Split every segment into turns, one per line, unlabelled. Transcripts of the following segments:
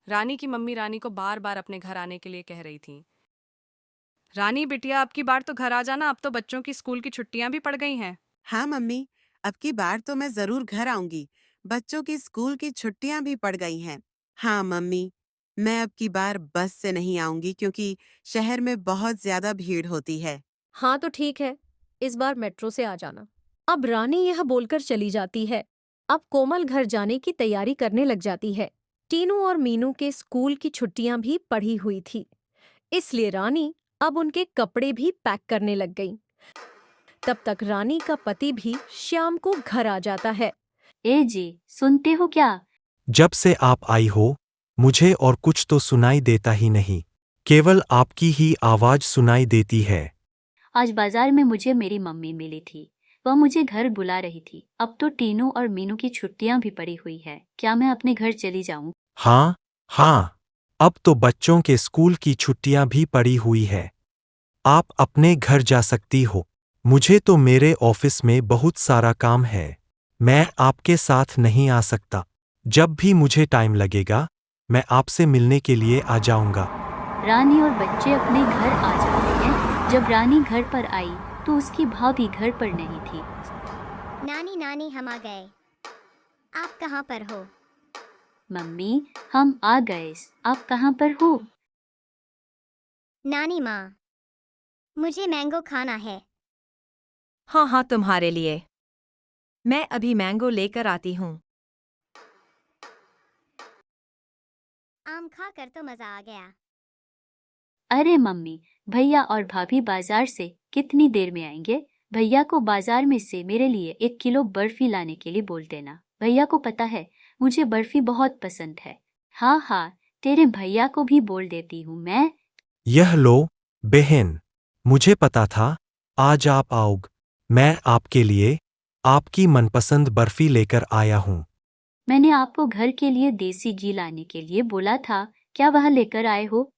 रानी की मम्मी रानी को बार बार अपने घर आने के लिए कह रही थी। रानी बिटिया, अब की बार तो घर आ जाना, अब तो बच्चों की स्कूल की छुट्टियां भी पड़ गई हैं।
हाँ मम्मी, अब की बार तो मैं जरूर घर आऊंगी। बच्चों की स्कूल की छुट्टियां भी पड़ गई हैं। हाँ मम्मी, मैं अब की बार बस से नहीं आऊंगी क्योंकि शहर में बहुत ज्यादा भीड़ होती है।
हाँ तो ठीक है, इस बार मेट्रो से आ जाना। अब रानी यह बोलकर चली जाती है। अब कोमल घर जाने की तैयारी करने लग जाती है। टीनू और मीनू के स्कूल की छुट्टियां भी पड़ी हुई थी, इसलिए रानी अब उनके कपड़े भी पैक करने लग गई। तब तक रानी का पति भी शाम को घर आ जाता है।
ए जी, सुनते हो क्या?
जब से आप आई हो, मुझे और कुछ तो सुनाई देता ही नहीं। केवल आपकी ही आवाज सुनाई देती है।
आज बाजार में मुझे मेरी मम्मी मिली थी। वह मुझे घर बुला रही थी। अब तो टीनू और मीनू की छुट्टियां भी पड़ी हुई है। क्या मैं अपने घर चली जाऊं?
हाँ, हाँ, अब तो बच्चों के स्कूल की छुट्टियां भी पड़ी हुई है। आप अपने घर जा सकती हो। मुझे तो मेरे ऑफिस में बहुत सारा काम है। मैं आपके साथ नहीं आ सकता। जब भी मुझे टाइम लगेगा, मैं आपसे मिलने के लिए आ जाऊंगा।
रानी और बच्चे अपने घर आ जाते हैं। जब रानी घर पर आई तो उसकी भाभी घर पर नहीं थी।
नानी नानी, हम आ गए। आप कहाँ पर हो?
मम्मी, हम आ गए। आप कहाँ पर हो?
नानी माँ, मुझे मैंगो खाना है।
हाँ हाँ, तुम्हारे लिए मैं अभी मैंगो लेकर आती हूँ।
आम खाकर तो मजा आ गया।
अरे मम्मी, भैया और भाभी बाजार से कितनी देर में आएंगे? भैया को बाजार में से मेरे लिए 1 किलो बर्फी लाने के लिए बोल देना। भैया को पता है मुझे बर्फी बहुत पसंद है। हाँ हाँ, तेरे भैया को भी बोल देती हूँ मैं।
यह लो, बहन। मुझे पता था आज आप आओगे। मैं आपके लिए आपकी मनपसंद बर्फी लेकर आया हूँ।
मैंने आपको घर के लिए देसी घी लाने के लिए बोला था, क्या वह लेकर आए हो?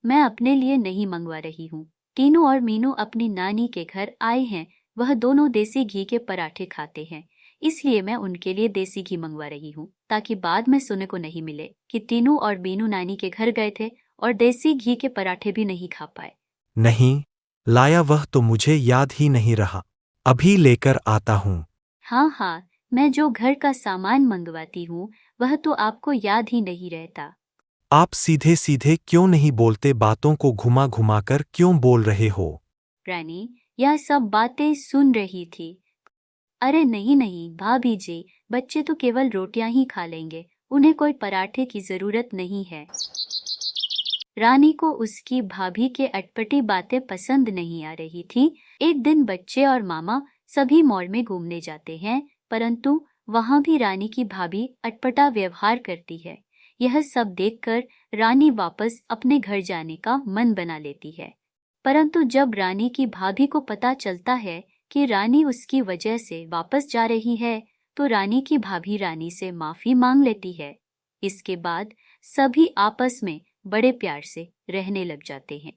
मैं अपने लिए नहीं मंगवा रही हूँ। टीनू और मीनू अपनी नानी के घर आए हैं। वह दोनों देसी घी के पराठे खाते हैं, इसलिए मैं उनके लिए देसी घी मंगवा रही हूँ, ताकि बाद में सुनने को नहीं मिले कि टीनू और मीनू नानी के घर गए थे और देसी घी के पराठे भी नहीं खा पाए।
नहीं लाया, वह तो मुझे याद ही नहीं रहा। अभी लेकर आता हूँ।
हाँ हाँ, मैं जो घर का सामान मंगवाती हूँ वह तो आपको याद ही नहीं रहता।
आप सीधे सीधे क्यों नहीं बोलते? बातों को घुमा घुमा कर क्यों बोल रहे हो?
रानी यह सब बातें सुन रही थी। अरे नहीं नहीं भाभी जी, बच्चे तो केवल रोटियां ही खा लेंगे, उन्हें कोई पराठे की जरूरत नहीं है। रानी को उसकी भाभी के अटपटी बातें पसंद नहीं आ रही थी। एक दिन बच्चे और मामा सभी मॉल में घूमने जाते हैं, परंतु वहां भी रानी की भाभी अटपटा व्यवहार करती है। यह सब देखकर रानी वापस अपने घर जाने का मन बना लेती है। परंतु जब रानी की भाभी को पता चलता है कि रानी उसकी वजह से वापस जा रही है, तो रानी की भाभी रानी से माफी मांग लेती है। इसके बाद सभी आपस में बड़े प्यार से रहने लग जाते हैं।